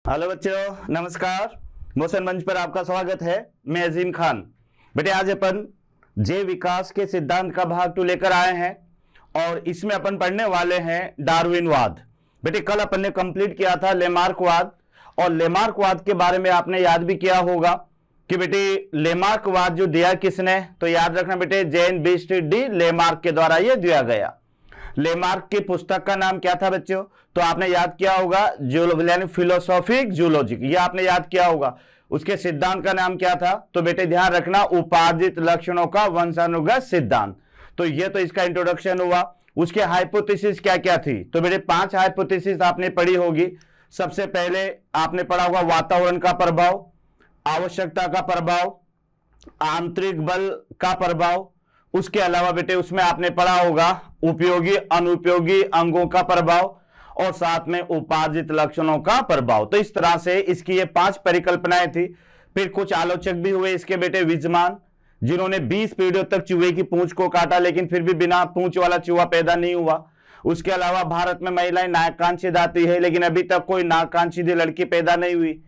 Hello बच्चों, नमस्कार। Motion मंच पर आपका स्वागत है। मैं अजीम खान। बेटे आज अपन जैव विकास के सिद्धांत का भाग 2 लेकर आए हैं और इसमें अपन पढ़ने वाले हैं डार्विनवाद। बेटे कल अपन ने कंप्लीट किया था लेमार्कवाद, और लेमार्कवाद के बारे में आपने याद भी किया होगा कि बेटे लेमार्कवाद जो दिया किसने, तो याद रखना बेटे जैन बीस्ट डी लेमार्क के द्वारा यह दिया गया। लेमार्क की पुस्तक का नाम क्या था बच्चों? तो आपने याद किया होगा यानी फिलोसॉफिक जूलॉजिक, ये आपने याद किया होगा। उसके सिद्धांत का नाम क्या था? तो बेटे ध्यान रखना उपार्जित लक्षणों का वंशानुगत सिद्धांत। तो ये तो इसका इंट्रोडक्शन हुआ। उसके हाइपोथेसिस क्या क्या थी? तो बेटे 5 हाइपोथेसिस आपने पढ़ी होगी। सबसे पहले आपने पढ़ा होगा वातावरण का प्रभाव, आवश्यकता का प्रभाव, आंतरिक बल का प्रभाव। उसके अलावा बेटे उसमें आपने पढ़ा होगा उपयोगी अनुपयोगी अंगों का प्रभाव और साथ में उपार्जित लक्षणों का प्रभाव। तो इस तरह से इसकी ये 5 परिकल्पनाएं थी। फिर कुछ आलोचक भी हुए इसके बेटे विजमान, जिन्होंने 20 पीढ़ियों तक चूहे की पूंछ को काटा लेकिन फिर भी बिना पूंछ वाला चूहा पैदा नहीं हुआ। उसके अलावा भारत में महिलाएं नागकांक्षी दाती है लेकिन अभी तक कोई नागकांक्षी लड़की पैदा नहीं हुई।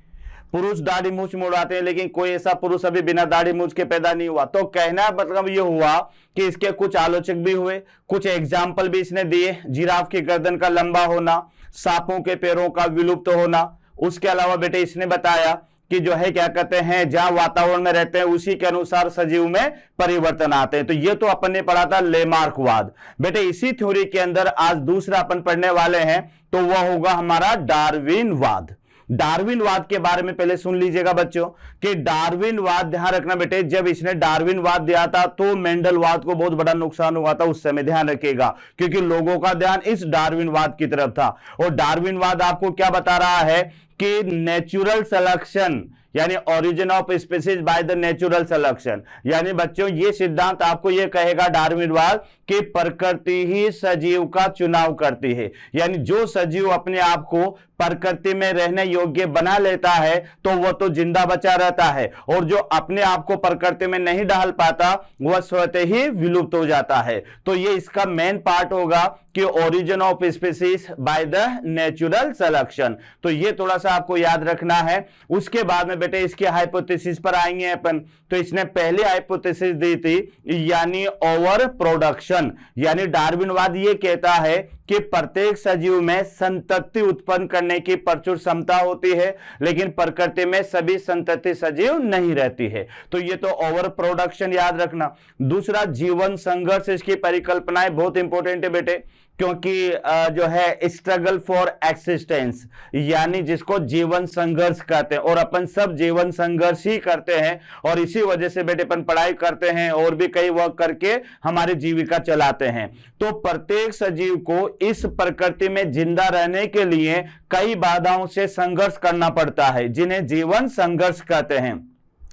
पुरुष दाढ़ी मूछ मुड़ाते हैं लेकिन कोई ऐसा पुरुष अभी बिना दाढ़ी मूछ के पैदा नहीं हुआ। तो कहना मतलब ये हुआ कि इसके कुछ आलोचक भी हुए, कुछ एग्जाम्पल भी इसने दिए। जिराफ की गर्दन का लंबा होना, सांपों के पैरों का विलुप्त होना। उसके अलावा बेटे इसने बताया कि जो है क्या कहते हैं जहां वातावरण में रहते हैं उसी के अनुसार सजीव में परिवर्तन आते हैं। तो ये तो अपन ने पढ़ा था लेमार्कवाद। बेटे इसी थ्योरी के अंदर आज दूसरा अपन पढ़ने वाले हैं, तो वह होगा हमारा डार्विनवाद। डार्विनवाद के बारे में पहले सुन लीजिएगा बच्चों कि डार्विनवाद, ध्यान रखना बेटे, जब इसने डार्विनवाद दिया था तो मेंडलवाद को बहुत बड़ा नुकसान हुआ था उस समय, ध्यान रखिएगा, क्योंकि लोगों का ध्यान इस डार्विनवाद की तरफ था। और डार्विनवाद आपको क्या बता रहा है कि नेचुरल सिलेक्शन यानी origin of species by the natural selection, यानी बच्चों ये सिद्धांत आपको ये कहेगा डार्विनवाद कि प्रकृति ही सजीव का चुनाव करती है। यानी जो सजीव अपने आप को प्रकृति में रहने योग्य बना लेता है तो वह तो जिंदा बचा रहता है, और जो अपने आप को प्रकृति में नहीं ढाल पाता वह स्वतः ही विलुप्त हो जाता है। तो ये इसका मेन पार्ट होगा कि origin of species by the natural selection. तो ये थोड़ा सा आपको याद रखना है। उसके बाद में बेटे इसके हाइपोथेसिस पर आएंगे अपन। तो इसने पहली हाइपोथेसिस दी थी यानी ओवर प्रोडक्शन, यानी डार्विनवाद ये कहता है कि प्रत्येक सजीव में संतति उत्पन्न करने की प्रचुर क्षमता होती है लेकिन प्रकृति में सभी संतति सजीव नहीं रहती है। तो ये तो ओवर प्रोडक्शन याद रखना। दूसरा जीवन संघर्ष, इसकी परिकल्पनाएं बहुत इंपॉर्टेंट है बेटे, क्योंकि जो है स्ट्रगल फॉर एक्सिस्टेंस यानी जिसको जीवन संघर्ष कहते हैं, और अपन सब जीवन संघर्ष ही करते हैं और इसी वजह से बेटे अपन पढ़ाई करते हैं और भी कई वर्क करके हमारी जीविका चलाते हैं। तो प्रत्येक सजीव को इस प्रकृति में जिंदा रहने के लिए कई बाधाओं से संघर्ष करना पड़ता है जिन्हें जीवन संघर्ष कहते हैं।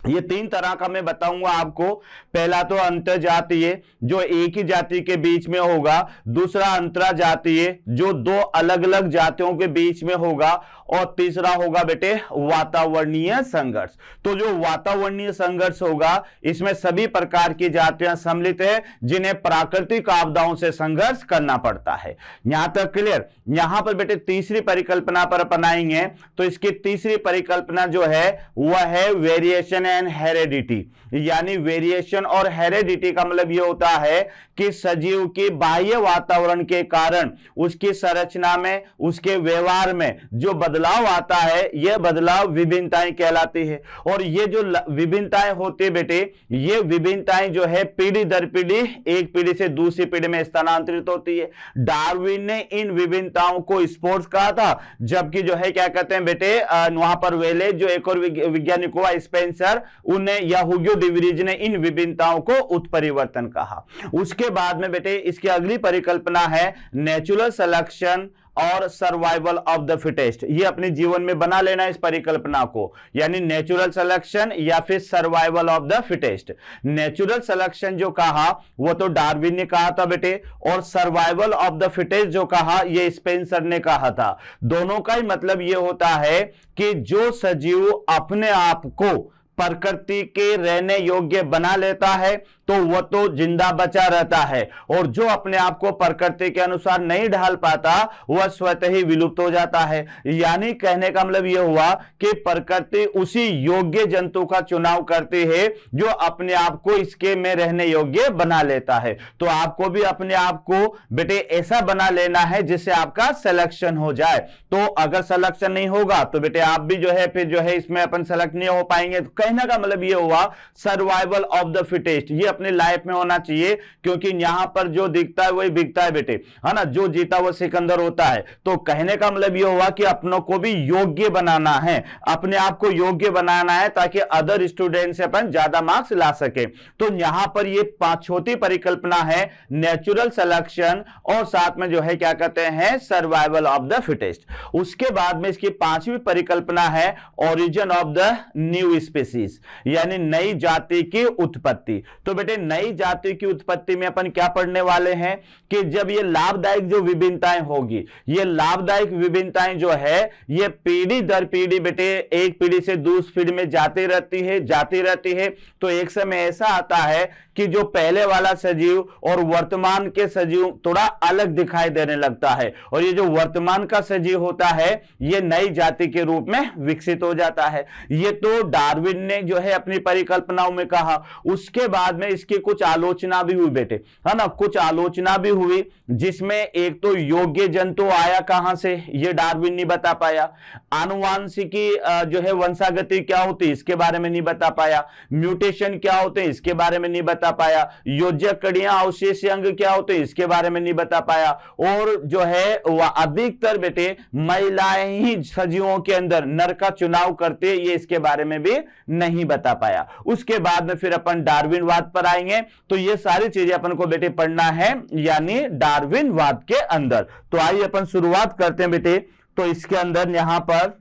ये 3 तरह का मैं बताऊंगा आपको। पहला तो अंतरजातीय जो एक ही जाति के बीच में होगा, दूसरा अंतराजातीय जो 2 अलग अलग जातियों के बीच में होगा, और तीसरा होगा बेटे वातावरणीय संघर्ष। तो जो वातावरणीय संघर्ष होगा इसमें सभी प्रकार की जातियां सम्मिलित है जिन्हें प्राकृतिक आपदाओं से संघर्ष करना पड़ता है। यहां तक क्लियर? यहां पर बेटे तीसरी परिकल्पना पर अपन आएंगे। तो इसकी तीसरी परिकल्पना जो है वह है वेरिएशन एंड हेरेडिटी, यानी वेरिएशन और हेरेडिटी का मतलब यह होता है कि सजीव की बाह्य वातावरण के कारण उसकी संरचना में, उसके व्यवहार में जो बदलाव आता है यह बदलाव विभिन्नताएं कहलाती है। और ये जो विभिन्नताएं होती है बेटे, ये विभिन्नताएं जो है पीढ़ी दर पीढ़ी एक पीढ़ी से दूसरी पीढ़ी में स्थानांतरित होती है। डार्विन ने इन विभिन्नताओं को स्पोर्ट्स कहा था, जबकि जो है क्या कहते हैं बेटे वहां पर वेले जो एक और वैज्ञानिक हुआ स्पेंसर, उन्हें या हुगो डिवरीज ने इन विभिन्नताओं को उत्परिवर्तन कहा। उसके बाद में बेटे इसकी अगली परिकल्पना है नेचुरल सिलेक्शन और सर्वाइवल ऑफ द फिटेस्ट। ये अपने जीवन में बना लेना इस परिकल्पना को, यानी नेचुरल सिलेक्शन या फिर survival of the fittest. Natural selection जो कहा वो तो डार्विन ने कहा था बेटे, और सर्वाइवल ऑफ द फिटेस्ट जो कहा ये स्पेंसर ने कहा था। दोनों का ही मतलब ये होता है कि जो सजीव अपने आप को प्रकृति के रहने योग्य बना लेता है तो वह तो जिंदा बचा रहता है, और जो अपने आप को प्रकृति के अनुसार नहीं ढाल पाता वह स्वतः ही विलुप्त हो जाता है। यानी कहने का मतलब यह हुआ कि प्रकृति उसी योग्य जंतु का चुनाव करती है जो अपने आप को इसके में रहने योग्य बना लेता है। तो आपको भी अपने आप को बेटे ऐसा बना लेना है जिससे आपका सिलेक्शन हो जाए। तो अगर सिलेक्शन नहीं होगा तो बेटे आप भी जो है फिर जो है इसमें अपन सेलेक्ट नहीं हो पाएंगे। तो कहने का मतलब यह हुआ सर्वाइवल ऑफ द फिटेस्ट, ये अपने लाइफ में होना चाहिए, क्योंकि यहां पर जो दिखता है वही बिकता है बेटे, है ना, जो जीता वो सिकंदर होता है। तो कहने का मतलब यह हुआ कि अपनों को भी योग्य बनाना है, अपने आप को योग्य बनाना है ताकि अदर स्टूडेंट से अपन ज्यादा मार्क्स ला सके। तो यहां पर ये चौथी परिकल्पना है नेचुरल सिलेक्शन, और साथ में जो है क्या कहते हैं सर्वाइवल ऑफ द फिटेस्ट। उसके बाद में इसकी पांचवी परिकल्पना है origin of the new species, यानी नई जाति की उत्पत्ति। तो बेटे नई जाति की उत्पत्ति में अपन क्या पढ़ने वाले हैं कि जब ये लाभदायक जो विभिन्नताएं होगी, ये लाभदायक विभिन्नताएं जो है ये पीढ़ी दर पीढ़ी बेटे एक पीढ़ी से दूसरी पीढ़ी में जाती रहती है। तो एक समय ऐसा आता है कि जो पहले वाला सजीव और वर्तमान के सजीव थोड़ा अलग दिखाई देने लगता है, और ये जो वर्तमान का सजीव होता है ये नई जाति के रूप में विकसित हो जाता है। ये तो डार्विन ने जो है अपनी परिकल्पनाओं में कहा। उसके बाद में इसकी कुछ आलोचना भी हुई बेटे, है ना, कुछ आलोचना भी हुई, जिसमें एक तो योग्य जंतु आया कहां से ये डार्विन नहीं बता पाया, आनुवांशिकी जो है वंशागति क्या होती इसके बारे में नहीं बता पाया, म्यूटेशन क्या होते हैं इसके बारे में नहीं बता पाया, योजक कड़ियां अवशेष अंग क्या होते हैं इसके बारे में नहीं बता पाया, और जो है वह अधिकतर बेटे महिलाएं ही सजीवों के अंदर नर का चुनाव करते ये इसके बारे में भी नहीं बता पाया। उसके बाद में फिर अपन डार्विनवाद पर आएंगे। तो ये सारी चीजें अपन को बेटे पढ़ना है यानी डार्विनवाद के अंदर। तो आइए अपन शुरुआत करते हैं बेटे। तो इसके अंदर यहां पर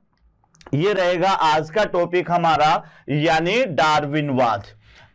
ये रहेगा आज का टॉपिक हमारा यानी डार्विनवाद।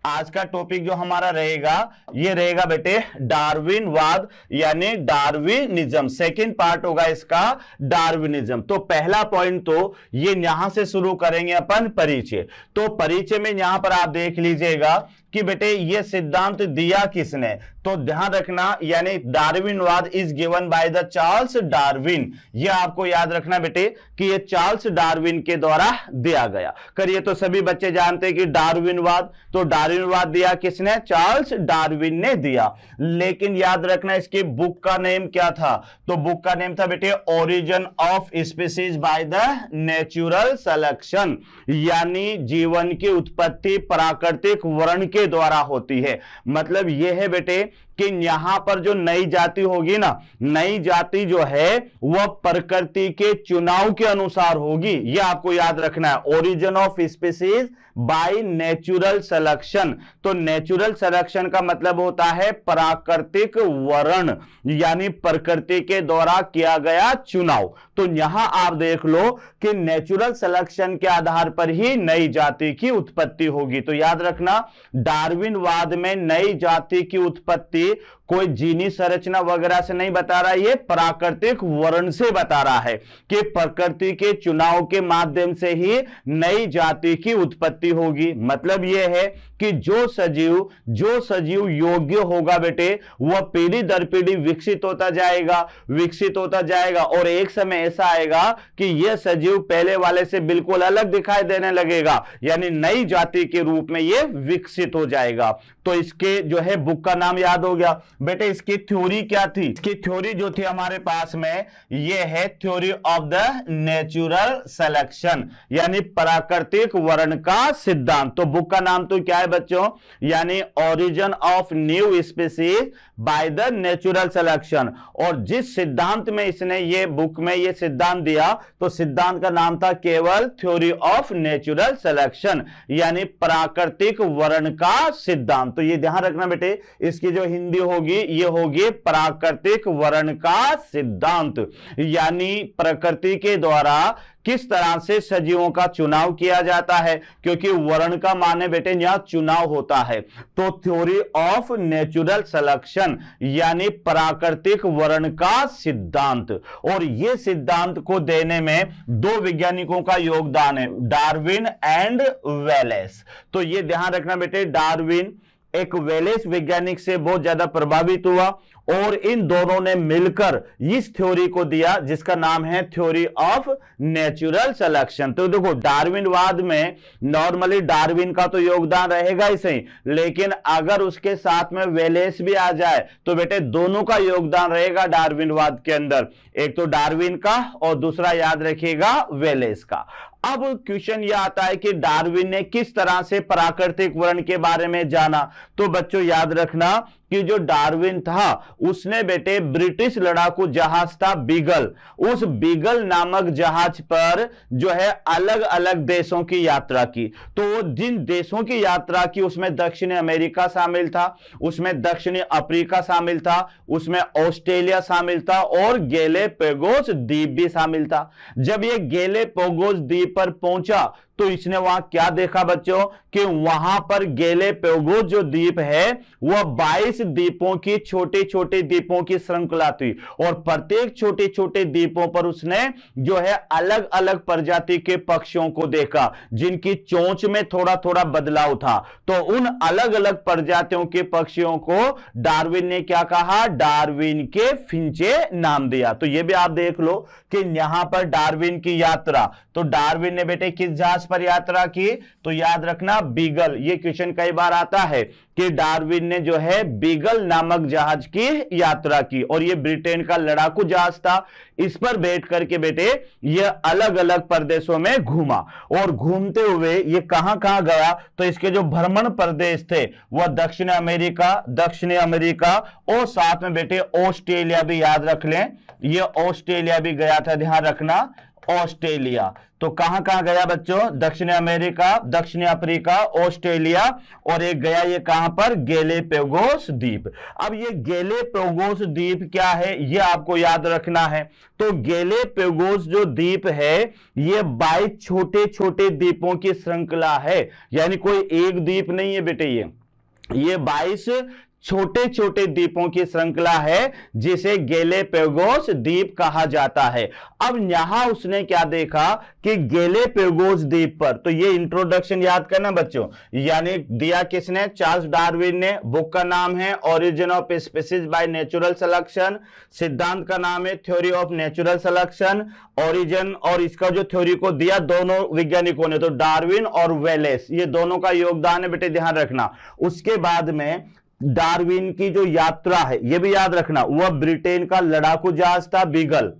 आज का टॉपिक जो हमारा रहेगा ये रहेगा बेटे डार्विनवाद यानी डार्विनिज्म। सेकंड पार्ट होगा इसका डार्विनिज्म। तो पहला पॉइंट तो ये यहां से शुरू करेंगे अपन परिचय। तो परिचय में यहां पर आप देख लीजिएगा कि बेटे ये सिद्धांत दिया किसने, तो ध्यान रखना यानी डार्विनवाद is given by the Charles Darwin. ये आपको याद रखना बेटे कि ये चार्ल्स डार्विन के द्वारा दिया गया। करिए तो सभी बच्चे जानते हैं कि डार्विनवाद, तो डार्विनवाद दिया किसने, चार्ल्स डार्विन ने दिया। लेकिन याद रखना इसकी बुक का नेम क्या था, तो बुक का नेम था बेटे origin of species by the natural selection, यानी जीवन की उत्पत्ति प्राकृतिक वर्ण के द्वारा होती है। मतलब यह है बेटे कि यहां पर जो नई जाति होगी ना, नई जाति जो है वह प्रकृति के चुनाव के अनुसार होगी। यह आपको याद रखना है origin of species by natural selection. तो नेचुरल सिलेक्शन का मतलब होता है प्राकृतिक वर्ण यानी प्रकृति के द्वारा किया गया चुनाव। तो यहां आप देख लो कि नेचुरल सिलेक्शन के आधार पर ही नई जाति की उत्पत्ति होगी। तो याद रखना डार्विनवाद में नई जाति की उत्पत्ति कोई जीनी संरचना वगैरह से नहीं बता रहा, ये प्राकृतिक वर्ण से बता रहा है कि प्रकृति के चुनाव के माध्यम से ही नई जाति की उत्पत्ति होगी। मतलब यह है कि जो सजीव योग्य होगा बेटे वह पीढ़ी दर पीढ़ी विकसित होता जाएगा और एक समय ऐसा आएगा कि यह सजीव पहले वाले से बिल्कुल अलग दिखाई देने लगेगा, यानी नई जाति के रूप में यह विकसित हो जाएगा। तो इसके जो है बुक का नाम याद हो गया बेटे। इसकी थ्योरी क्या थी, इसकी थ्योरी जो थी हमारे पास में ये है theory of the natural selection यानी प्राकृतिक वर्ण का सिद्धांत। तो बुक का नाम तो क्या है बच्चों, यानी origin of new species by the natural selection. और जिस सिद्धांत में इसने ये बुक में ये सिद्धांत दिया तो सिद्धांत का नाम था केवल थ्योरी ऑफ नेचुरल सिलेक्शन यानी प्राकृतिक वर्ण का सिद्धांत। तो ये ध्यान रखना बेटे, इसकी जो हिंदी होगी होगी, ये होगी प्राकृतिक वर्ण का सिद्धांत। यानी प्रकृति के द्वारा किस तरह से सजीवों का चुनाव किया जाता है, क्योंकि वर्ण का माने बेटे यहां चुनाव होता है। तो थ्योरी ऑफ नेचुरल सिलेक्शन यानी प्राकृतिक वर्ण का सिद्धांत। और यह सिद्धांत को देने में दो वैज्ञानिकों का योगदान है, डार्विन एंड वेलेस। तो यह ध्यान रखना बेटे, डार्विन एक वेलेस वैज्ञानिक से बहुत ज्यादा प्रभावित हुआ और इन दोनों ने मिलकर इस थ्योरी को दिया जिसका नाम है थ्योरी ऑफ नेचुरल सिलेक्शन। तो देखो डार्विनवाद में नॉर्मली डार्विन का तो योगदान रहेगा ही सही, लेकिन अगर उसके साथ में वेलेस भी आ जाए तो बेटे दोनों का योगदान रहेगा डार्विनवाद के अंदर, एक तो डार्विन का और दूसरा याद रखिएगा वेलेस का। अब क्वेश्चन यह आता है कि डार्विन ने किस तरह से प्राकृतिक वर्ण के बारे में जाना। तो बच्चों याद रखना कि जो डार्विन था उसने बेटे ब्रिटिश लड़ाकू जहाज था बीगल, उस बीगल नामक जहाज पर जो है अलग अलग देशों की यात्रा की। तो जिन देशों की यात्रा की उसमें दक्षिणी अमेरिका शामिल था, उसमें दक्षिणी अफ्रीका शामिल था, उसमें ऑस्ट्रेलिया शामिल था और गैलापागोस द्वीप भी शामिल था। जब ये गैलापागोस द्वीप पर पहुंचा तो इसने वहां क्या देखा बच्चों कि वहां पर गैलापागोस जो द्वीप है वह 22 द्वीपों की छोटे छोटे द्वीपों की श्रृंखला थी और प्रत्येक छोटे छोटे द्वीपों पर उसने जो है अलग अलग प्रजाति के पक्षियों को देखा जिनकी चोंच में थोड़ा थोड़ा बदलाव था। तो उन अलग अलग प्रजातियों के पक्षियों को डार्विन ने क्या कहा, डार्विन के फिंचे नाम दिया। तो यह भी आप देख लो कि यहां पर डार्विन की यात्रा, तो डार्विन ने बेटे किस जहाज पर यात्रा की, तो याद रखना बीगल। ये क्वेश्चन कई बार आता है कि डार्विन ने जो है बीगल नामक जहाज की यात्रा की और ये ब्रिटेन का लड़ाकू जहाज था। इस पर बैठ करके बेटे ये अलग अलग प्रदेशों में घूमा और घूमते हुए ये कहां कहां गया, तो इसके जो भ्रमण प्रदेश थे वह दक्षिण अमेरिका और साथ में बेटे ऑस्ट्रेलिया भी याद रख लें, ये ऑस्ट्रेलिया भी गया था, ध्यान रखना ऑस्ट्रेलिया। तो कहां कहां गया बच्चों, दक्षिण अमेरिका, दक्षिण अफ्रीका, ऑस्ट्रेलिया और एक गया ये कहां पर, गैलापागोस द्वीप। अब ये गैलापागोस द्वीप क्या है ये आपको याद रखना है। तो गैलापागोस जो द्वीप है ये 22 छोटे छोटे द्वीपों की श्रृंखला है, यानी कोई एक द्वीप नहीं है बेटे, ये 22 छोटे छोटे द्वीपों की श्रृंखला है जिसे गैलापागोस द्वीप कहा जाता है। अब यहां उसने क्या देखा कि गैलापागोस द्वीप पर, तो ये इंट्रोडक्शन याद करना बच्चों, यानी दिया किसने, चार्ल्स डार्विन ने। बुक का नाम है origin of species by natural selection, सिद्धांत का नाम है theory of natural selection, origin, और इसका जो थ्योरी को दिया दोनों वैज्ञानिकों ने, तो डार्विन और वेलेस, ये दोनों का योगदान है बेटे, ध्यान रखना। उसके बाद में डार्विन की जो यात्रा है यह भी याद रखना, वह ब्रिटेन का लड़ाकू जहाज था बीगल,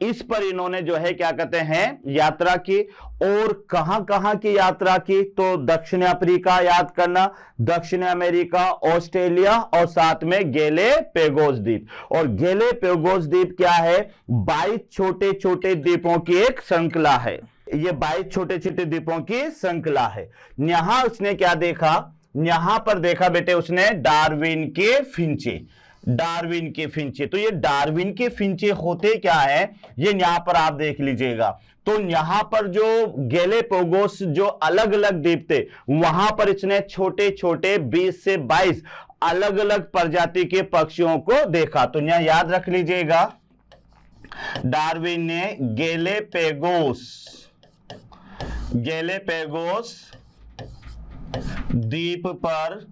इस पर इन्होंने जो है क्या कहते हैं यात्रा की। और कहां कहां की यात्रा की, तो दक्षिण अफ्रीका याद करना, दक्षिण अमेरिका, ऑस्ट्रेलिया और साथ में गैलापागोस द्वीप। और गैलापागोस द्वीप क्या है, 22 छोटे छोटे द्वीपों की एक श्रृंखला है, ये 22 छोटे छोटे द्वीपों की श्रृंखला है। यहां उसने क्या देखा, यहां पर देखा बेटे उसने डार्विन के फिंचे, डार्विन के फिंचे। तो ये डार्विन के फिंचे होते क्या है ये यहां पर आप देख लीजिएगा। तो यहां पर जो गैलापागोस जो अलग अलग द्वीप थे वहां पर इसने छोटे छोटे 20 से 22 अलग अलग प्रजाति के पक्षियों को देखा। तो यहां याद रख लीजिएगा, डार्विन ने गैलापागोस द्वीप पर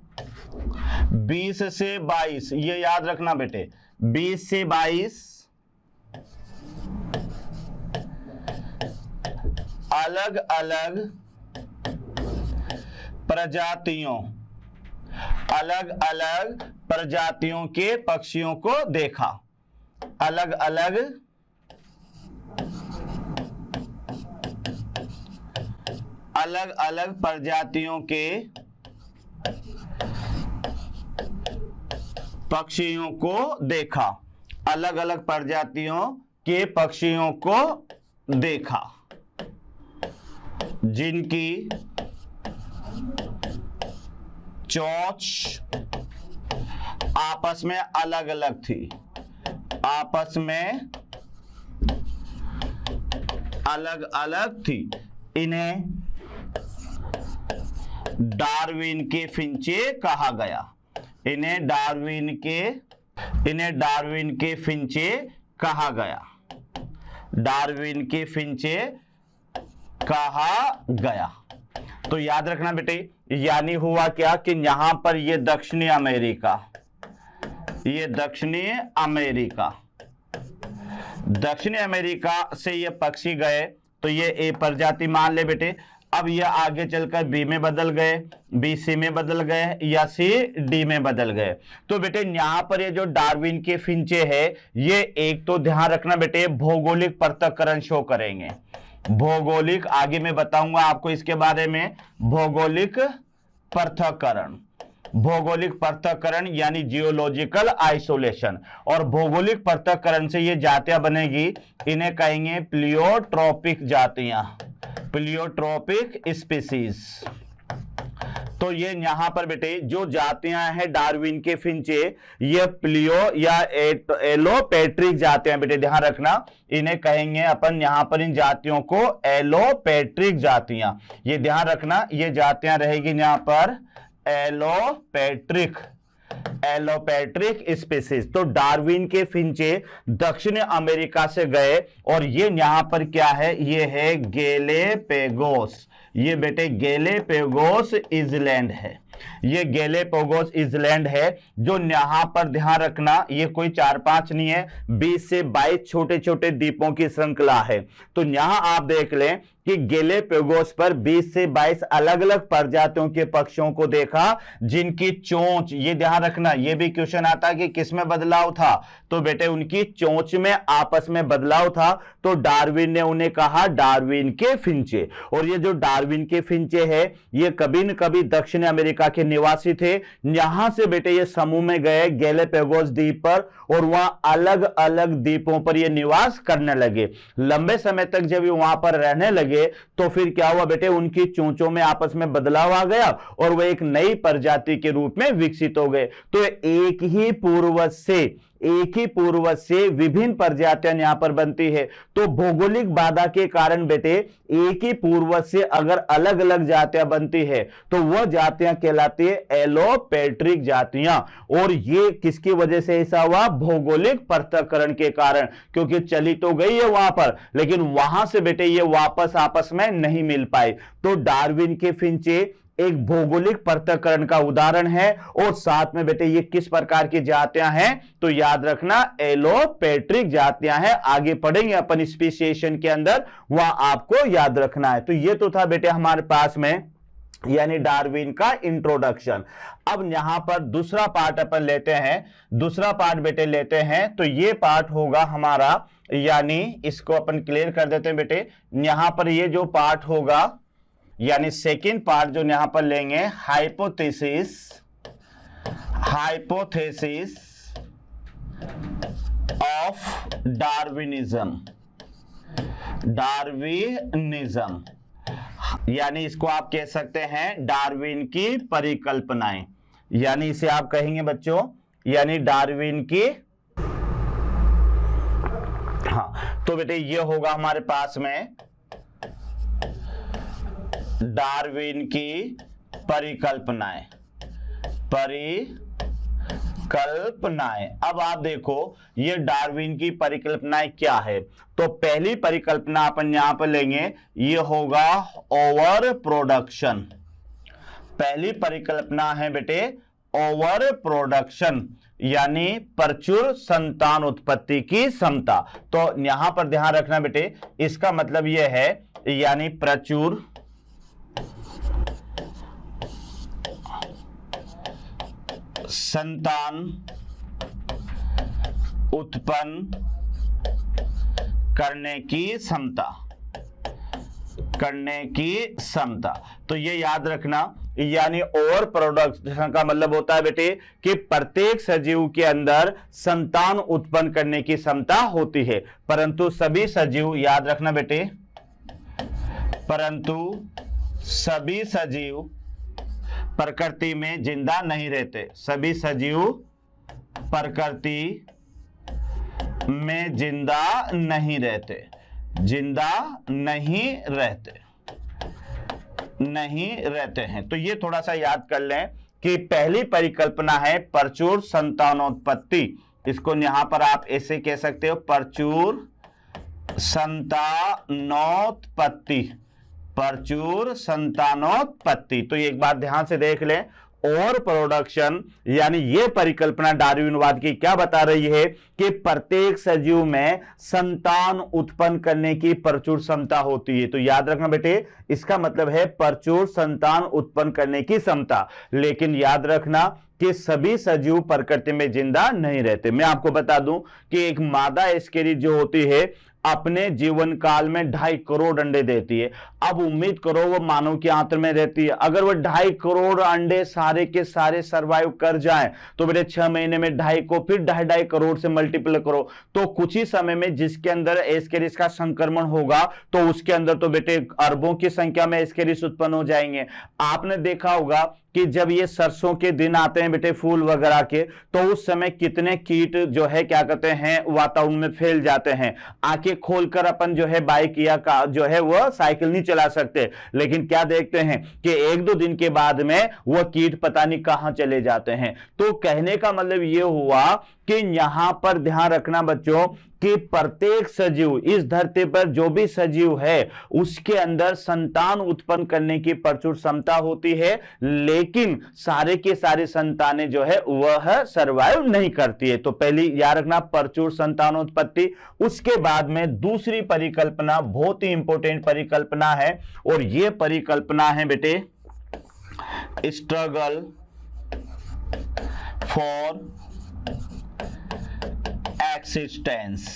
20 से 22, ये याद रखना बेटे, 20 से 22 अलग अलग प्रजातियों के पक्षियों को देखा, अलग अलग प्रजातियों के पक्षियों को देखा, अलग अलग प्रजातियों के पक्षियों को देखा जिनकी चोंच आपस में अलग अलग थी, आपस में अलग अलग थी। इन्हें डार्विन के फिंचे कहा गया। इन्हें डार्विन के फिंचे कहा गया। डार्विन के फिंचे कहा गया। तो याद रखना बेटे, यानी हुआ क्या कि यहां पर ये दक्षिणी अमेरिका, ये दक्षिणी अमेरिका से ये पक्षी गए तो ये ए प्रजाति मान ले बेटे। अब ये आगे चलकर बी में बदल गए, बी सी में बदल गए, या सी डी में बदल गए। तो बेटे यहां पर ये जो डार्विन के फिंचे है, ये एक तो ध्यान रखना बेटे भौगोलिक पृथक्करण शो करेंगे। भौगोलिक, आगे मैं बताऊंगा आपको इसके बारे में। भौगोलिक पृथक्करण यानी जियोलॉजिकल आइसोलेशन। और भौगोलिक पृथक्करण से ये जातियां बनेगी, इन्हें कहेंगे प्लियोट्रॉपिक जातियां, प्लियोट्रॉपिक स्पीसीज। तो ये यहां पर बेटे जो जातियां हैं डार्विन के फिंचे, ये प्लियो या एलोपेट्रिक जातियां बेटे, ध्यान रखना। इन्हें कहेंगे अपन यहां पर, इन जातियों को एलोपेट्रिक जातियां। ये ध्यान रखना, ये जातियां रहेगी यहां पर एलोपेट्रिक स्पीसीज। तो डार्विन के फिंचे दक्षिण अमेरिका से गए और ये यहां पर क्या है, ये है गैलापागोस। ये बेटे गैलापागोस आइलैंड है, ये गैलापागोस आइलैंड है जो यहां पर ध्यान रखना, ये कोई 4-5 नहीं है, 20 से 22 छोटे छोटे द्वीपों की श्रृंखला है। तो यहां आप देख लें कि गैलापागोस पर 20 से 22 अलग अलग प्रजातियों के पक्षियों को देखा, जिनकी चोंच, ये ध्यान रखना, ये भी क्वेश्चन आता है कि किसमें बदलाव था, तो बेटे उनकी चोंच में आपस में बदलाव था। तो डार्विन ने उन्हें कहा डार्विन के फिंचे। और ये जो डार्विन के फिंचे है, ये कभी न कभी दक्षिण अमेरिका के निवासी थे। यहां से बेटे ये समूह में गए गैलापागोस द्वीप पर और वहां अलग अलग द्वीपों पर ये निवास करने लगे। लंबे समय तक जब ये वहां पर रहने लगे तो फिर क्या हुआ बेटे, उनकी चोंचों में आपस में बदलाव आ गया और वह एक नई प्रजाति के रूप में विकसित हो गए। तो एक ही पूर्वज से विभिन्न प्रजातियां यहां पर बनती है। तो भौगोलिक बाधा के कारण बेटे एक ही पूर्वज से अगर अलग अलग जातियां बनती है तो वह जातियां कहलाती है एलोपेट्रिक जातियां। और ये किसकी वजह से ऐसा हुआ, भौगोलिक पृथक्करण के कारण, क्योंकि चली तो गई है वहां पर, लेकिन वहां से बेटे ये वापस आपस में नहीं मिल पाए। तो डार्विन के फिंचे एक भौगोलिक पृथक्करण का उदाहरण है। और साथ में बेटे ये किस प्रकार की जातियां हैं, तो याद रखना एलोपेट्रिक जातियां हैं। आगे पढ़ेंगे अपन स्पीशिएशन के अंदर, वहां आपको याद रखना है। तो ये तो था बेटे हमारे पास में यानी डार्विन का इंट्रोडक्शन। अब यहां पर दूसरा पार्ट अपन लेते हैं, दूसरा पार्ट बेटे लेते हैं। तो ये पार्ट होगा हमारा, यानी इसको अपन क्लियर कर देते हैं बेटे। यहां पर ये जो पार्ट होगा, यानी सेकेंड पार्ट जो यहां पर लेंगे, हाइपोथेसिस ऑफ डार्विनिज्म। यानी इसको आप कह सकते हैं डार्विन की परिकल्पनाएं, यानी इसे आप कहेंगे बच्चों, यानी डार्विन की, हाँ। तो बेटे ये होगा हमारे पास में डार्विन की परिकल्पनाएं। अब आप देखो ये डार्विन की परिकल्पनाएं क्या है। तो पहली परिकल्पना अपन यहां पर लेंगे, ये होगा ओवर प्रोडक्शन। पहली परिकल्पना है बेटे ओवर प्रोडक्शन, यानी प्रचुर संतान उत्पत्ति की क्षमता। तो यहां पर ध्यान रखना बेटे, इसका मतलब यह है यानी प्रचुर संतान उत्पन्न करने की क्षमता। तो ये याद रखना, यानी ओवर प्रोडक्शन का मतलब होता है बेटे कि प्रत्येक सजीव के अंदर संतान उत्पन्न करने की क्षमता होती है, परंतु सभी सजीव, याद रखना बेटे, परंतु सभी सजीव प्रकृति में जिंदा नहीं रहते। सभी सजीव प्रकृति में जिंदा नहीं रहते, जिंदा नहीं रहते हैं। तो ये थोड़ा सा याद कर लें कि पहली परिकल्पना है प्रचुर संतानोत्पत्ति। इसको यहां पर आप ऐसे कह सकते हो, प्रचुर संतानोत्पत्ति, प्रचुर संतानोत्पत्ति। तो एक बात ध्यान से देख लें, और प्रोडक्शन यानी ये परिकल्पना डार्विनवाद की क्या बता रही है कि प्रत्येक सजीव में संतान उत्पन्न करने की प्रचुर क्षमता होती है। तो याद रखना बेटे, इसका मतलब है प्रचुर संतान उत्पन्न करने की क्षमता। लेकिन याद रखना कि सभी सजीव प्रकृति में जिंदा नहीं रहते। मैं आपको बता दूं कि एक मादा एस्केरिच जो होती है अपने जीवन काल में 2.5 करोड़ अंडे देती है। अब उम्मीद करो वो मानव के आंत्र में रहती है, अगर वो 2.5 करोड़ अंडे सारे के सारे सरवाइव कर जाएं तो बेटे 6 महीने में 2.5 को फिर 2.5 करोड़ से मल्टीप्लाई करो, तो कुछ ही समय में जिसके अंदर एस्केरिच का संक्रमण होगा तो उसके अंदर तो बेटे अरबों की संख्या में एस्केरिच उत्पन्न हो जाएंगे। आपने देखा होगा कि जब ये सरसों के दिन आते हैं बेटे फूल वगैरह के, तो उस समय कितने कीट जो है क्या कहते हैं वातावरण में फैल जाते हैं। आंखें खोलकर अपन जो है बाइक या का जो है वो साइकिल नहीं चला सकते, लेकिन क्या देखते हैं कि 1-2 दिन के बाद में वो कीट पता नहीं कहां चले जाते हैं। तो कहने का मतलब ये हुआ कि यहां पर ध्यान रखना बच्चों कि प्रत्येक सजीव, इस धरती पर जो भी सजीव है उसके अंदर संतान उत्पन्न करने की प्रचुर क्षमता होती है, लेकिन सारे के सारे संतानें जो है वह सरवाइव नहीं करती है। तो पहली याद रखना प्रचुर संतानोत्पत्ति। उसके बाद में दूसरी परिकल्पना बहुत ही इंपॉर्टेंट परिकल्पना है, और यह परिकल्पना है बेटे स्ट्रगल फॉर एक्सिस्टेंस,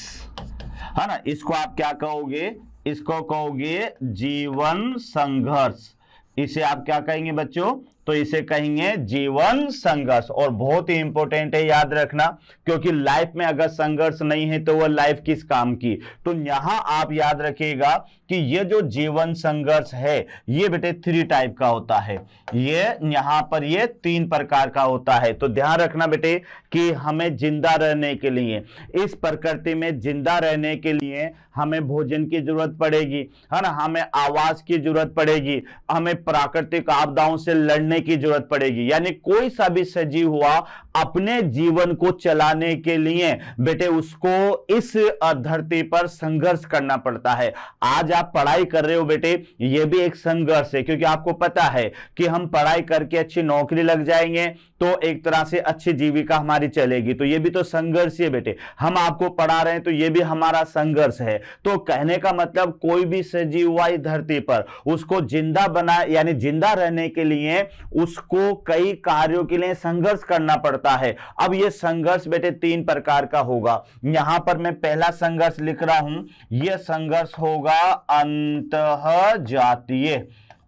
है ना। इसको आप क्या कहोगे, इसको कहोगे जीवन संघर्ष। इसे आप क्या कहेंगे बच्चों, तो इसे कहेंगे जीवन संघर्ष। और बहुत ही इंपॉर्टेंट है, याद रखना, क्योंकि लाइफ में अगर संघर्ष नहीं है तो वह लाइफ किस काम की। तो यहां आप याद रखिएगा कि ये जो जीवन संघर्ष है ये बेटे 3 टाइप का होता है। ये यहां पर ये 3 प्रकार का होता है। तो ध्यान रखना बेटे कि हमें जिंदा रहने के लिए, इस प्रकृति में जिंदा रहने के लिए हमें भोजन की जरूरत पड़ेगी, है ना, हमें आवास की जरूरत पड़ेगी, हमें प्राकृतिक आपदाओं से लड़ने की जरूरत पड़ेगी। यानी कोई सा भी सजीव हुआ अपने जीवन को चलाने के लिए बेटे उसको इस धरती पर संघर्ष करना पड़ता है। आज आप पढ़ाई कर रहे हो बेटे, यह भी एक संघर्ष है, क्योंकि आपको पता है कि हम पढ़ाई करके अच्छी नौकरी लग जाएंगे तो एक तरह से अच्छी जीविका हमारी चलेगी, तो यह भी तो संघर्ष है बेटे। हम आपको पढ़ा रहे हैं तो यह भी हमारा संघर्ष है। तो कहने का मतलब कोई भी सजीव हुआ इस धरती पर उसको जिंदा बना यानी जिंदा रहने के लिए उसको कई कार्यों के लिए संघर्ष करना पड़ता है। अब यह संघर्ष बेटे 3 प्रकार का होगा। यहां पर मैं पहला संघर्ष लिख रहा हूं, यह संघर्ष होगा अंतःजातीय,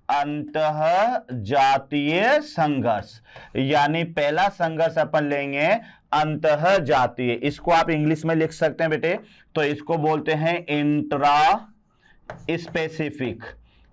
अंतःजातीय संघर्ष। यानी पहला संघर्ष अपन लेंगे अंतःजातीय। इसको आप इंग्लिश में लिख सकते हैं बेटे, तो इसको बोलते हैं इंट्रा स्पेसिफिक,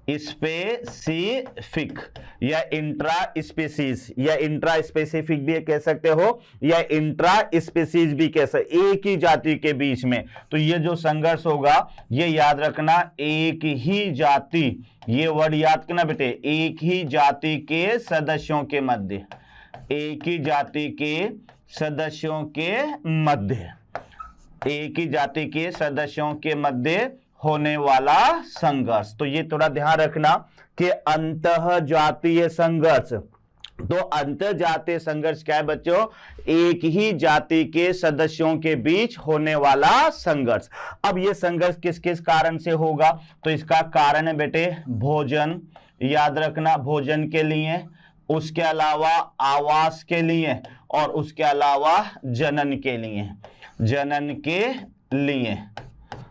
स्पेसिफिक या इंट्रा स्पीसीज या इंट्रा स्पेसिफिक भी कह सकते हो या इंट्रा स्पीसीज भी कह सकते, एक ही जाति के बीच में। तो ये जो संघर्ष होगा ये याद रखना, एक ही जाति, ये वर्ड याद करना बेटे, एक ही जाति के सदस्यों के मध्य, एक ही जाति के सदस्यों के मध्य, एक ही जाति के सदस्यों के मध्य होने वाला संघर्ष। तो ये थोड़ा ध्यान रखना कि अंतःजातीय संघर्ष। तो अंतर्जातीय संघर्ष क्या है बच्चों, एक ही जाति के सदस्यों के बीच होने वाला संघर्ष। अब ये संघर्ष किस किस कारण से होगा, तो इसका कारण है बेटे भोजन, याद रखना, भोजन के लिए, उसके अलावा आवास के लिए, और उसके अलावा जनन के लिए, जनन के लिए,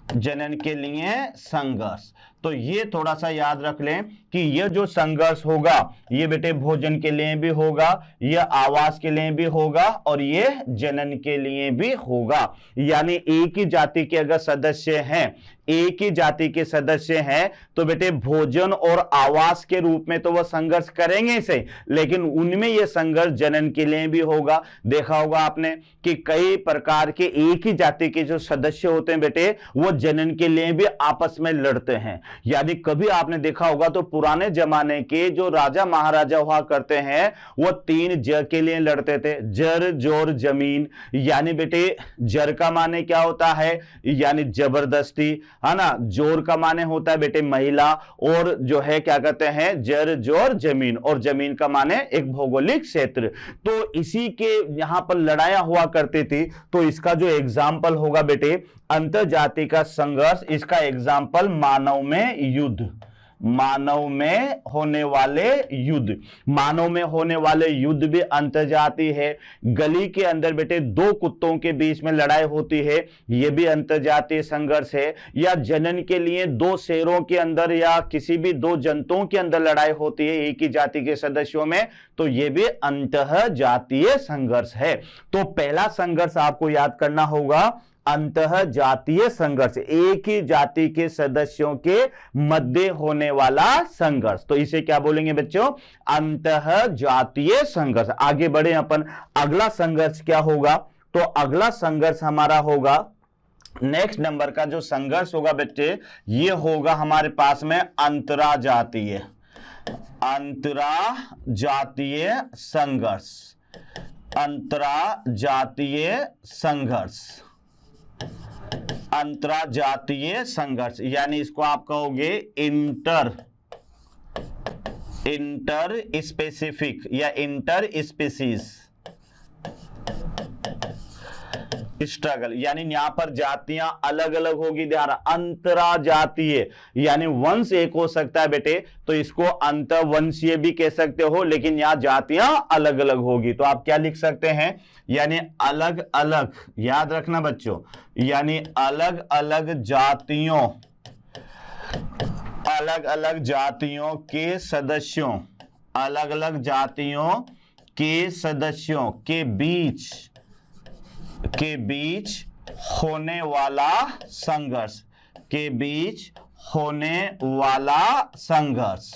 जनन के लिए संघर्ष। तो ये थोड़ा सा याद रख लें कि ये जो संघर्ष होगा ये बेटे भोजन के लिए भी होगा, ये आवास के लिए भी होगा और ये जनन के लिए भी होगा। यानी एक ही जाति के अगर सदस्य हैं, एक ही जाति के सदस्य हैं तो बेटे भोजन और आवास के रूप में तो वह संघर्ष करेंगे से, लेकिन उनमें यह संघर्ष जनन के लिए भी होगा। देखा होगा आपने कि कई प्रकार के एक ही जाति के जो सदस्य होते हैं बेटे वो जनन के लिए भी आपस में लड़ते हैं। यानी कभी आपने देखा होगा तो पुराने जमाने के जो राजा महाराजा हुआ करते हैं वो 3 ज के लिए लड़ते थे, जर जोर जमीन। यानी बेटे जर का माने क्या होता है, यानी जबरदस्ती, है ना। जोर का माने होता है बेटे महिला, और जो है क्या कहते हैं जर जोर जमीन, और जमीन का माने एक भौगोलिक क्षेत्र। तो इसी के यहां पर लड़ाइयां हुआ करती थी। तो इसका जो एग्जाम्पल होगा बेटे अंतर जाति का संघर्ष, इसका एग्जाम्पल मानव में युद्ध, मानव में होने वाले युद्ध। मानव में होने वाले युद्ध भी अंतरजातीय है। गली के अंदर बेटे 2 कुत्तों के बीच में लड़ाई होती है, यह भी अंतरजातीय संघर्ष है। या जनन के लिए 2 शेरों के अंदर या किसी भी 2 जंतुओं के अंदर लड़ाई होती है एक ही जाति के सदस्यों में, तो यह भी अंतरजातीय संघर्ष है। तो पहला संघर्ष आपको याद करना होगा अंतः जातीय संघर्ष, एक ही जाति के सदस्यों के मध्य होने वाला संघर्ष। तो इसे क्या बोलेंगे बच्चों, अंतः जातीय संघर्ष। आगे बढ़े अपन, अगला संघर्ष क्या होगा, तो अगला संघर्ष हमारा होगा, नेक्स्ट नंबर का जो संघर्ष होगा बच्चे ये होगा हमारे पास में अंतराजातीय, अंतराजातीय संघर्ष, अंतराजातीय संघर्ष, अंतराजातीय संघर्ष। यानी इसको आप कहोगे इंटर स्पेसिफिक या इंटर स्पीसीज स्ट्रगल। यानी यहां पर जातियां अलग अलग होगी, ध्यान, अंतराजातीय यानी वंश एक हो सकता है बेटे, तो इसको अंतर्वंशीय भी कह सकते हो, लेकिन यहां जातियां अलग अलग होगी। तो आप क्या लिख सकते हैं, यानी अलग अलग, याद रखना बच्चों, यानी अलग अलग जातियों, अलग अलग जातियों के सदस्यों, अलग अलग जातियों के सदस्यों के बीच होने वाला संघर्ष, के बीच होने वाला संघर्ष,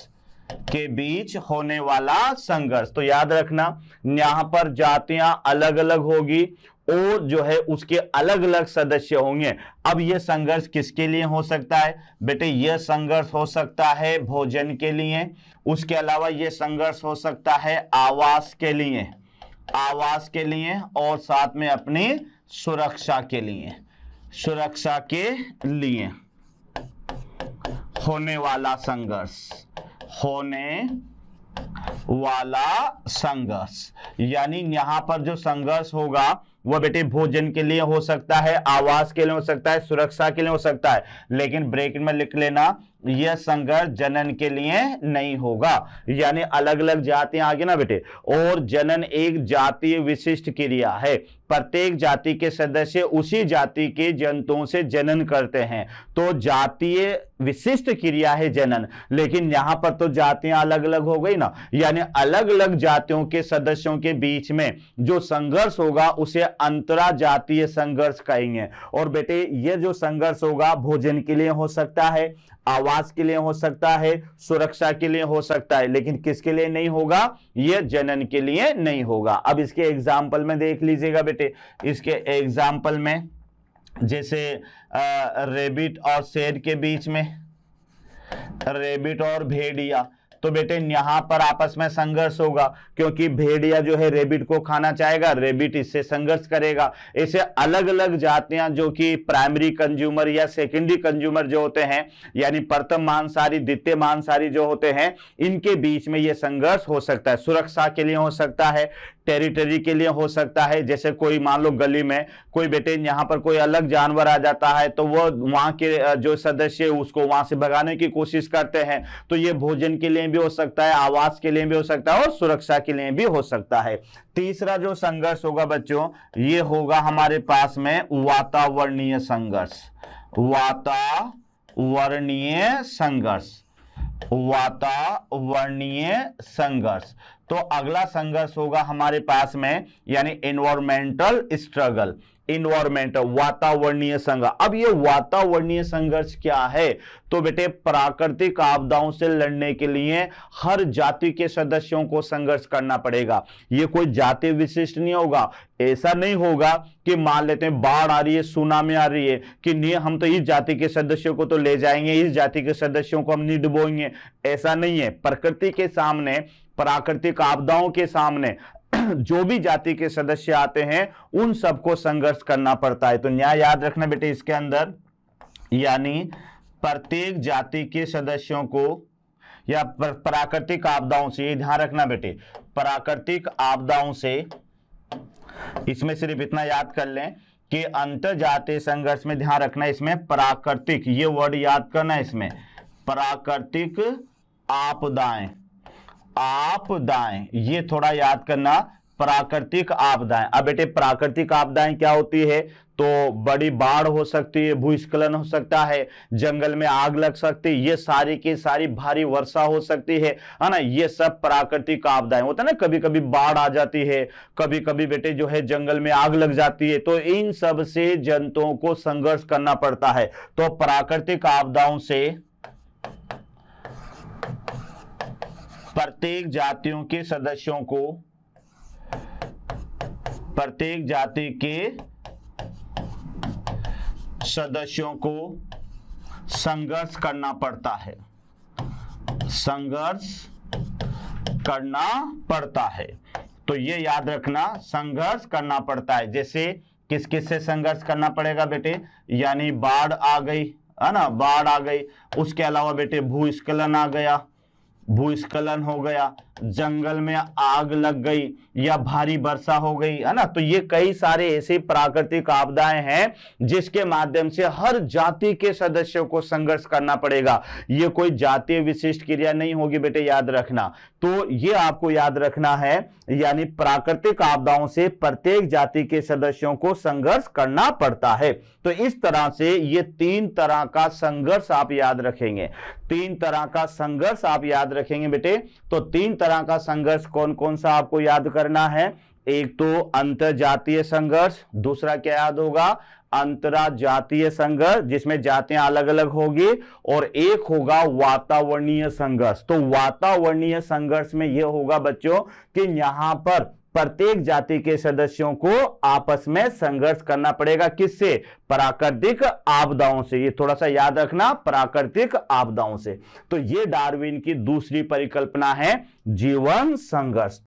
के बीच होने वाला संघर्ष। तो याद रखना यहां पर जातियां अलग अलग होगी और जो है उसके अलग अलग सदस्य होंगे। अब यह संघर्ष किसके लिए हो सकता है बेटे, यह संघर्ष हो सकता है भोजन के लिए, उसके अलावा यह संघर्ष हो सकता है आवास के लिए, आवास के लिए, और साथ में अपनी सुरक्षा के लिए, सुरक्षा के लिए होने वाला संघर्ष, होने वाला संघर्ष। यानी यहां पर जो संघर्ष होगा वह बेटे भोजन के लिए हो सकता है, आवास के लिए हो सकता है, सुरक्षा के लिए हो सकता है, लेकिन ब्रैकेट में लिख लेना यह संघर्ष जनन के लिए नहीं होगा। यानी अलग अलग जातियां आगे ना बेटे, और जनन एक जातीय विशिष्ट क्रिया है, प्रत्येक जाति के सदस्य उसी जाति के जंतुओं से जनन करते हैं, तो जातीय विशिष्ट क्रिया है जनन। लेकिन यहां पर तो जातियां अलग अलग हो गई ना, यानी अलग अलग जातियों के सदस्यों के बीच में जो संघर्ष होगा उसे अंतराजातीय संघर्ष कहेंगे। और बेटे यह जो संघर्ष होगा भोजन के लिए हो सकता है, आवास के लिए हो सकता है, सुरक्षा के लिए हो सकता है, लेकिन किसके लिए नहीं होगा, यह जनन के लिए नहीं होगा। अब इसके एग्जाम्पल में देख लीजिएगा बेटे, इसके एग्जाम्पल में जैसे रेबिट और शेर के बीच में, रेबिट और भेड़िया, तो बेटे यहां पर आपस में संघर्ष होगा, क्योंकि भेड़िया जो है रेबिट को खाना चाहेगा, रेबिट इससे संघर्ष करेगा। ऐसे अलग अलग जातियां जो कि प्राइमरी कंज्यूमर या सेकेंडरी कंज्यूमर जो होते हैं, यानी प्रथम मांसाहारी द्वितीय मांसाहारी जो होते हैं, इनके बीच में यह संघर्ष हो सकता है। सुरक्षा के लिए हो सकता है, टेरिटरी के लिए हो सकता है, जैसे कोई मान लो गली में कोई बेटे यहां पर कोई अलग जानवर आ जाता है तो वो वहां के जो सदस्य उसको वहां से भगाने की कोशिश करते हैं, तो ये भोजन के लिए भी हो सकता है, आवास के लिए भी हो सकता है और सुरक्षा के लिए भी हो सकता है। तीसरा जो संघर्ष होगा बच्चों ये होगा हमारे पास में वातावरणीय संघर्ष, वातावरणीय संघर्ष, वातावरणीय संघर्ष। तो अगला संघर्ष होगा हमारे पास में यानी एनवायरमेंटल स्ट्रगल, इन्वायरमेंटल वातावरणीय संघर्ष। अब ये वातावरणीय संघर्ष क्या है? तो बेटे प्राकृतिक आपदाओं से लड़ने के लिए हर जाति के सदस्यों को संघर्ष करना पड़ेगा। ये कोई जाति विशिष्ट नहीं होगा। ऐसा नहीं होगा कि मान लेते हैं बाढ़ आ रही है, सुनामी आ रही है कि नहीं हम तो इस जाति के सदस्यों को तो ले जाएंगे, इस जाति के सदस्यों को हम नहीं डुबोएंगे। ऐसा नहीं है। प्रकृति के सामने, प्राकृतिक आपदाओं के सामने जो भी जाति के सदस्य आते हैं उन सबको संघर्ष करना पड़ता है। तो न्याय याद रखना बेटे इसके अंदर, यानी प्रत्येक जाति के सदस्यों को या प्राकृतिक आपदाओं से, ये ध्यान रखना बेटे, प्राकृतिक आपदाओं से, इसमें सिर्फ इतना याद कर लें कि अंतरजातीय संघर्ष में ध्यान रखना, इसमें प्राकृतिक ये वर्ड याद करना, इसमें प्राकृतिक आपदाएं, आपदाएं ये थोड़ा याद करना, प्राकृतिक आपदाएं। अब बेटे प्राकृतिक आपदाएं क्या होती है? तो बड़ी बाढ़ हो सकती है, भूस्खलन हो सकता है, जंगल में आग लग सकती है, ये सारी की सारी भारी वर्षा हो सकती है ना, ये सब प्राकृतिक आपदाएं होता है ना। कभी कभी बाढ़ आ जाती है, कभी कभी बेटे जो है जंगल में आग लग जाती है। तो इन सब से जनताओं को संघर्ष करना पड़ता है। तो प्राकृतिक आपदाओं से प्रत्येक जातियों के सदस्यों को, प्रत्येक जाति के सदस्यों को संघर्ष करना पड़ता है, संघर्ष करना पड़ता है। तो ये याद रखना, संघर्ष करना पड़ता है। जैसे किस किस से संघर्ष करना पड़ेगा बेटे? यानी बाढ़ आ गई है ना, बाढ़ आ गई। उसके अलावा बेटे भूस्खलन आ गया, भूस्खलन हो गया, जंगल में आग लग गई या भारी वर्षा हो गई है ना। तो ये कई सारे ऐसे प्राकृतिक आपदाएं हैं जिसके माध्यम से हर जाति के सदस्यों को संघर्ष करना पड़ेगा। ये कोई जातीय विशिष्ट क्रिया नहीं होगी बेटे, याद रखना। तो ये आपको याद रखना है, यानी प्राकृतिक आपदाओं से प्रत्येक जाति के सदस्यों को संघर्ष करना पड़ता है। तो इस तरह से ये 3 तरह का संघर्ष आप याद रखेंगे, 3 तरह का संघर्ष आप याद रखेंगे बेटे। तो 3 तरह का संघर्ष कौन कौन सा आपको याद करना है? एक तो अंतरजातीय संघर्ष, दूसरा क्या याद होगा? अंतरजातीय संघर्ष जिसमें जातियां अलग अलग होगी, और एक होगा वातावरणीय संघर्ष। तो वातावरणीय संघर्ष में यह होगा बच्चों कि यहां पर प्रत्येक जाति के सदस्यों को आपस में संघर्ष करना पड़ेगा। किससे? प्राकृतिक आपदाओं से। ये थोड़ा सा याद रखना, प्राकृतिक आपदाओं से। तो ये डार्विन की दूसरी परिकल्पना है, जीवन संघर्ष।